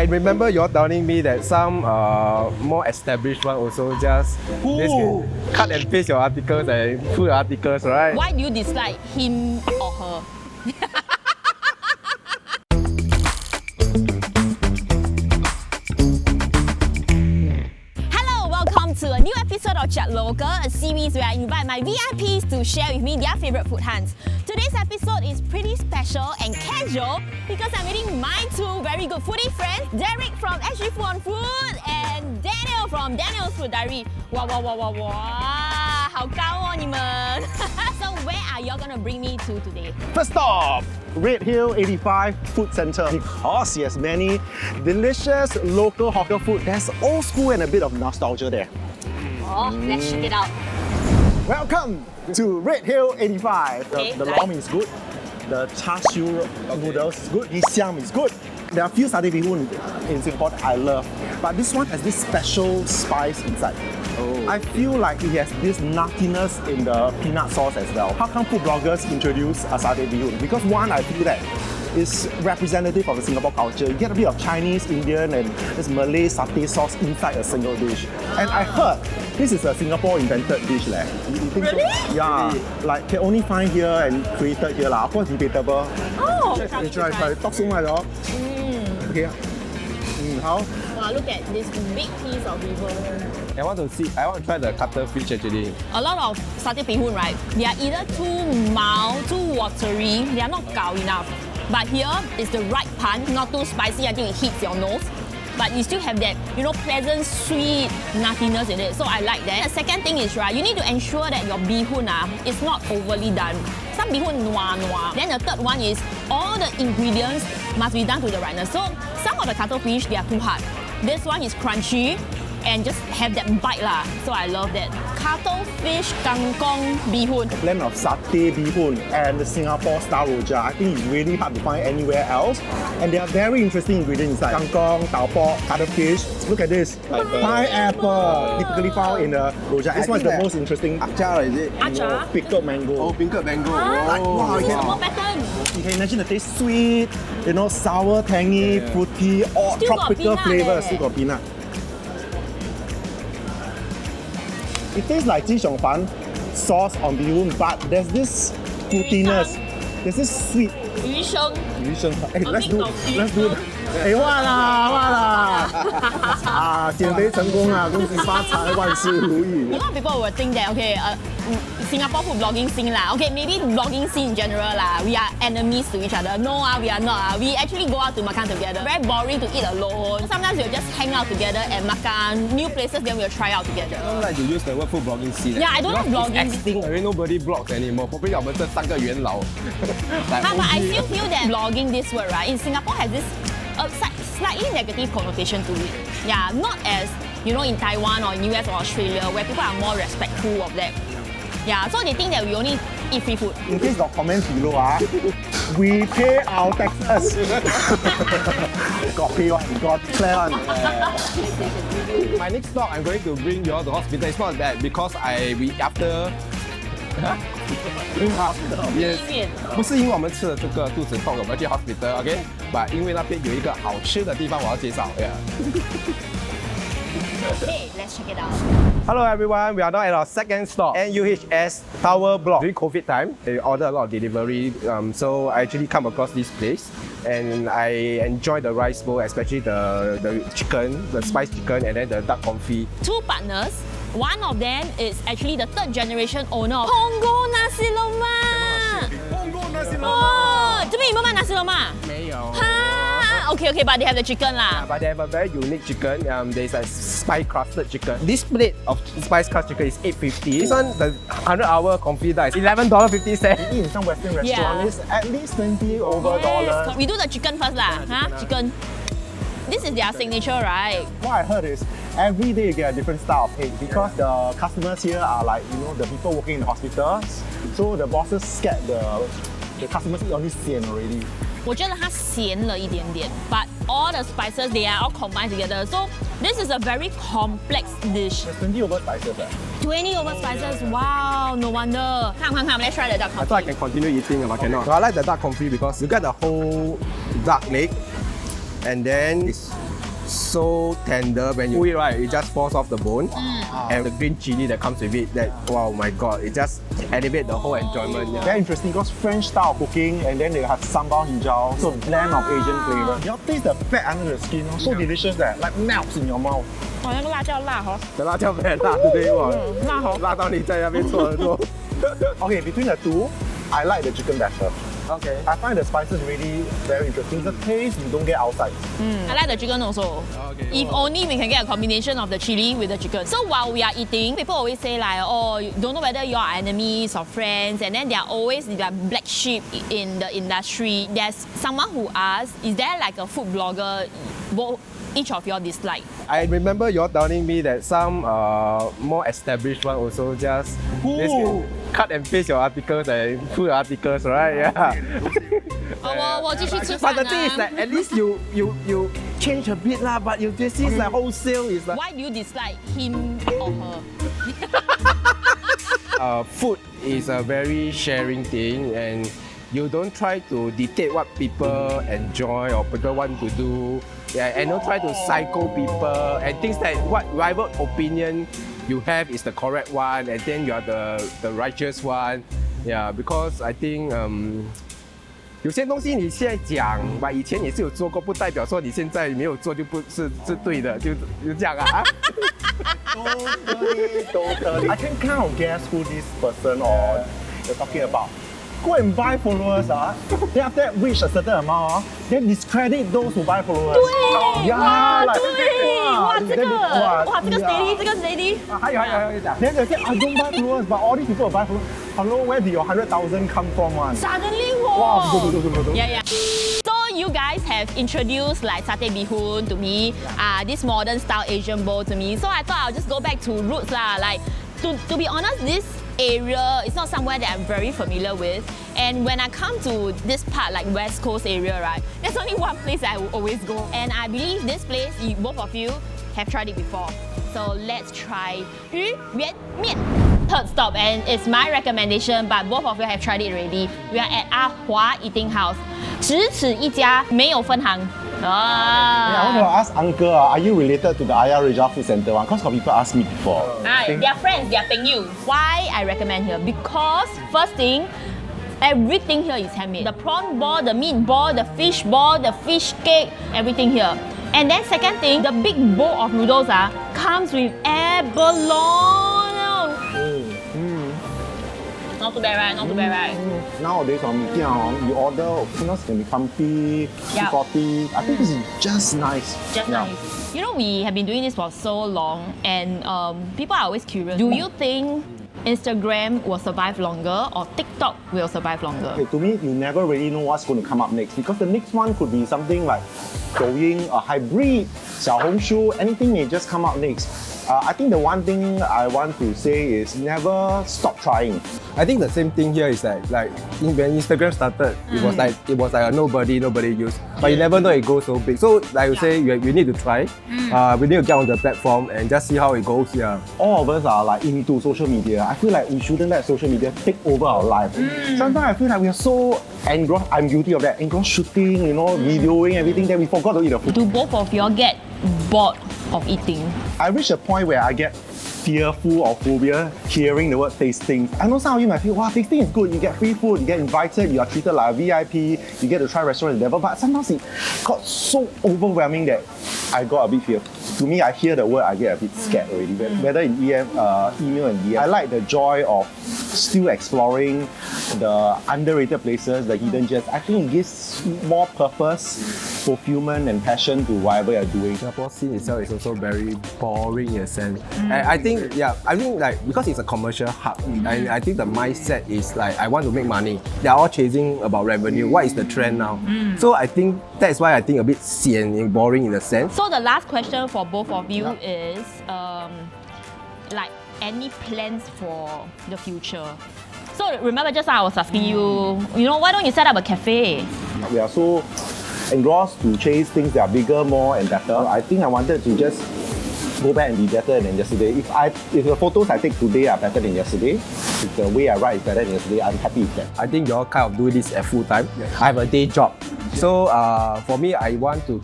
I remember you're telling me that some more established one also just basically cut and paste your articles and put your articles, right? Why do you dislike him or her? Welcome to a new episode of Chiak Local, a series where I invite my VIPs to share with me their favourite food hunts. Today's episode is pretty special and casual because I'm meeting my two very good foodie friends, Derek from SG Food on Food and Daniel from Daniel's Food Diary. Wow, wow, wow, wow, wow! 好高哦你们! So where are y'all gonna bring me to today? First stop, Red Hill 85 Food Centre. Because it has many delicious local hawker food, there's old school and a bit of nostalgia there. Oh, let's check it out. Welcome to Red Hill 85. Okay, the lor mee is good, the char siu noodles is good, the siam is good. There are a few satay bee hoon in Singapore that I love, but this one has this special spice inside. I feel like it has this nuttiness in the peanut sauce as well. How come food bloggers introduce a satay bee hoon? Because one, I feel that it's representative of the Singapore culture. You get a bit of Chinese, Indian and this Malay satay sauce inside a single dish. And I heard this is a Singapore invented dish. You think Really? So? Yeah, like can only find here and created here. Of course, debatable. Oh! You try. Talk so much. Okay. How? Wow, look at this big piece of liver. I want to try the cuttlefish actually. A lot of satay bee hoon, right? They are either too mild, too watery, they are not gao enough. But here is the right punch, not too spicy until it hits your nose. But you still have that, pleasant, sweet nuttiness in it. So I like that. The second thing is, right, you need to ensure that your bee hoon is not overly done. Some bee hoon noir. Then the third one is all the ingredients must be done to the rightness. So some of the cuttlefish, they are too hard. This one is crunchy and just have that bite lah. So I love that. Cuttlefish kangkong bee hoon. A blend of satay bee hoon and the Singapore style rojak. I think it's really hard to find anywhere else. And there are very interesting ingredients inside. Kangkong, tau pork, cuttlefish. Look at this. Pineapple. Typically found in a rojak. This one is the most interesting. Achar, is it? Achar? Pickled mango. Oh, pickled mango. Wow, This is more pattern. You can imagine the taste sweet, sour, tangy, fruity, all Still got tropical peanut flavors. eh. Still got peanut. It tastes like 鸡胸饭 sauce on bee hoon, but there's this fruitiness. There's this sweet. 鱼生. Hey, let's do it. mix of Let's do it. Hey, 哇啦！减肥成功啊！恭喜发财，万事如意。A lot of people will think that, okay, Singapore food blogging scene lah. Okay, maybe blogging scene in general lah. We are enemies to each other. No, we are not. We actually go out to makan together. Very boring to eat alone. Sometimes we'll just hang out together and makan new places. Then we'll try out together. I don't like to use the word food blogging scene. Yeah, I don't like blogging. It's extinct already. Nobody blogs anymore. Probably 我们这三个元老。Like But I OG. still feel that blogging this word, right, in Singapore has this slightly negative connotation to it. Yeah, not as, in Taiwan or in US or Australia where people are more respectful of that. Yeah, so they think that we only eat free food. In case got comments below, we pay our taxes. Got pay one, got clear one. My next stop, I'm going to bring you all to hospital. It's not that because after. Yes. 不是因为我们吃了这个肚子痛，我们去 hospital，OK？But 因为那边有一个好吃的地方，我要介绍。Okay, let's check it out. Hello everyone, we are now at our second stop, NUHS Tower Block. During COVID time, they order a lot of delivery, so I actually come across this place and I enjoy the rice bowl, especially the chicken, the spiced chicken and then the duck confit. Two partners. One of them is actually the third generation owner of Punggol Nasi Lemak. Oh, 这边有没有卖 nasi lemak? 没有。 Okay, but they have the chicken lah. But they have a very unique chicken. There's a spice crusted chicken. This plate of spice crusted chicken is $8.50. This one, the 100-hour confit is $11.50. In some Western restaurant, Yeah. it's at least $20 over dollars. We do the chicken first lah. Chicken. This is their signature, right? What I heard is every day you get a different style of egg because the customers here are like, the people working in the hospitals. So the bosses scared the customers eat only sian already. 我觉得它咸了一点点 but all the spices, they are all combined together. So this is a very complex dish. There's 20 over spices. 20 over spices, wow, no wonder. Come, let's try the duck I confit. thought I can continue eating, but I cannot. So I like the duck confit because you get the whole duck leg and then it's so tender when you eat it, right? It just falls off the bone, and the green chili that comes with it. That wow, my God! It just elevates the whole enjoyment. Yeah. Very interesting because French style cooking and then they have sambal hijau, so blend of Asian flavor. You taste the fat under the skin, so delicious that like melts in your mouth. 哦，那个辣椒辣哈， The 辣椒 very 辣 today, wow. 辣好。辣到你在那边搓耳朵。 Okay, between the two, I like the chicken better. Okay. I find the spices really very interesting. The taste you don't get outside. I like the chicken also. Okay. If only we can get a combination of the chili with the chicken. So while we are eating, people always say like, oh, you don't know whether you're enemies or friends, and then there are always like black sheep in the industry. There's someone who asks, is there like a food blogger each of your dislike? I remember you're telling me that some more established one also just basically cut and paste your articles and put your articles, right? Yeah. 我继续吃 But 饭 the thing is that at least you change a bit lah, but you this is like wholesale is like Why do you dislike him or her? food is a very sharing thing, and you don't try to dictate what people enjoy or people want to do. Yeah, and don't try to psycho people and things that whatever opinion you have is the correct one, and then you are the righteous one. Yeah, because I think 有些东西你现在讲，吧，以前也是有做过，不代表说你现在没有做就不是对的，就这样啊。Totally. I can kind of guess who this person or you're talking about. Go and buy followers, then after that reach a certain amount, then discredit those who buy followers. 对，哇， like, 对，哇，这个，哇，这个 steady， 这个 steady。还有讲。Then they say I don't buy followers, but all these people will buy followers. Hello, where did your 100,000 come from? Suddenly, Wow, wow. Yeah. So you guys have introduced like satay bihun to me, this modern style Asian bowl to me. So I thought I'll just go back to roots lah. Like to be honest, this area is not somewhere that I'm very familiar with. And when I come to this part, like West Coast area, right, there's only one place I will always go. And I believe this place, both of you have tried it before. So let's try 鱼圆面. Third stop, and it's my recommendation, but both of you have tried it already. We are at 阿华 Eating House. 只此一家，没有分行。Yeah, I want to ask Uncle, are you related to the Ayah Reja Food Centre one? Because people asked me before. They are friends, they are paying you. Why I recommend here? Because first thing, everything here is handmade. The prawn ball, the meat ball, the fish cake, everything here. And then second thing, the big bowl of noodles comes with abalone. Not too bad, right? Not too bad, right? Nowadays on Mee you order, sometimes can be comfy, Yeah. frothy. I think this is just nice. Just nice. You know, we have been doing this for so long, and people are always curious. Do you think Instagram will survive longer or TikTok will survive longer? Okay, to me, you never really know what's going to come up next because the next one could be something like Douyin, a hybrid, Xiaohongshu, anything may just come up next. I think the one thing I want to say is never stop trying. I think the same thing here is that like when Instagram started, it was like a nobody used, but you never know it goes so big. So like you say, we need to try. We need to get on the platform and just see how it goes. Yeah. All of us are like into social media. I feel like we shouldn't let social media take over our life. Sometimes I feel like we are so engrossed. I'm guilty of that. Engrossed shooting, videoing everything that we forgot to eat the food. Do both of you all get bored of eating? I reach a point where I get fearful or phobia hearing the word tasting. I know some of you might feel, wow, tasting is good. You get free food, you get invited, you are treated like a VIP, you get to try restaurant and level. But sometimes it got so overwhelming that I got a bit fearful. To me, I hear the word, I get a bit scared already. Whether in email and DM. I like the joy of still exploring the underrated places, the hidden gems. I think it gives more purpose, fulfillment and passion to whatever you're doing. Singapore scene itself is also very boring in a sense. And I think like because it's a commercial hub, I think the mindset is like I want to make money. They're all chasing about revenue. What is the trend now? So I think that's why I think a bit sian and boring in a sense. So the last question for both of you is like any plans for the future? So remember just now I was asking you, why don't you set up a cafe? We are so engrossed to chase things that are bigger, more and better. I think I wanted to just go back and be better than yesterday. If the photos I take today are better than yesterday, if the way I write is better than yesterday, I'm happy with that. I think you all kind of do this at full time. I have a day job. So for me, I want to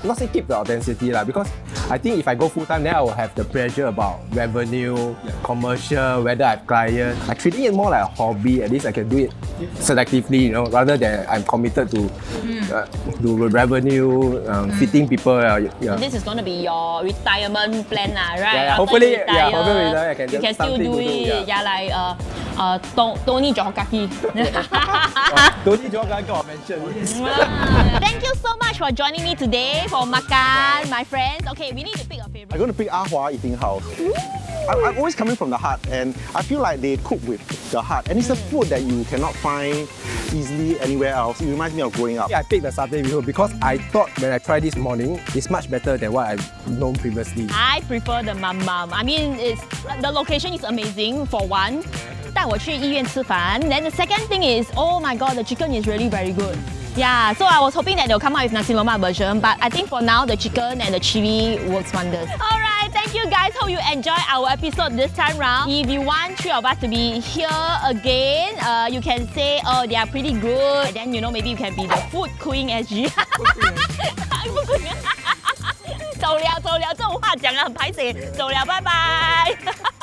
not say keep the authenticity lah, because I think if I go full time, then I will have the pressure about revenue, commercial, whether I have clients. I'm treating it more like a hobby. At least I can do it selectively, you know, rather than I'm committed to revenue, feeding people. Yeah. This is going to be your retirement plan, right? Yeah, After hopefully, you retire, hopefully I can you just can still something do to do, it. yeah. Like Tony Johokaki. Tony Joga got mentioned. Thank you so much for joining me today for makan, my friends. Okay, we need to pick a favorite. I'm going to pick Ah Hua Eating House. I'm always coming from the heart, and I feel like they cook with the heart. And it's a food that you cannot find easily anywhere else. It reminds me of growing up. I picked the satay bihun because I thought when I tried this morning, it's much better than what I've known previously. I prefer the Mam Mam. I mean, the location is amazing for one. 带我去医院吃饭. Then the second thing is, oh my god, the chicken is really very good. Yeah, so I was hoping that they'll come out with nasi lemak version, but I think for now the chicken and the chili works wonders. Alright, thank you guys. Hope you enjoyed our episode this time round. If you want three of us to be here again, you can say, oh, they are pretty good. And then, you know, maybe you can be the food queen SG. 走了，这种话讲得很拍摄。走了，拜拜。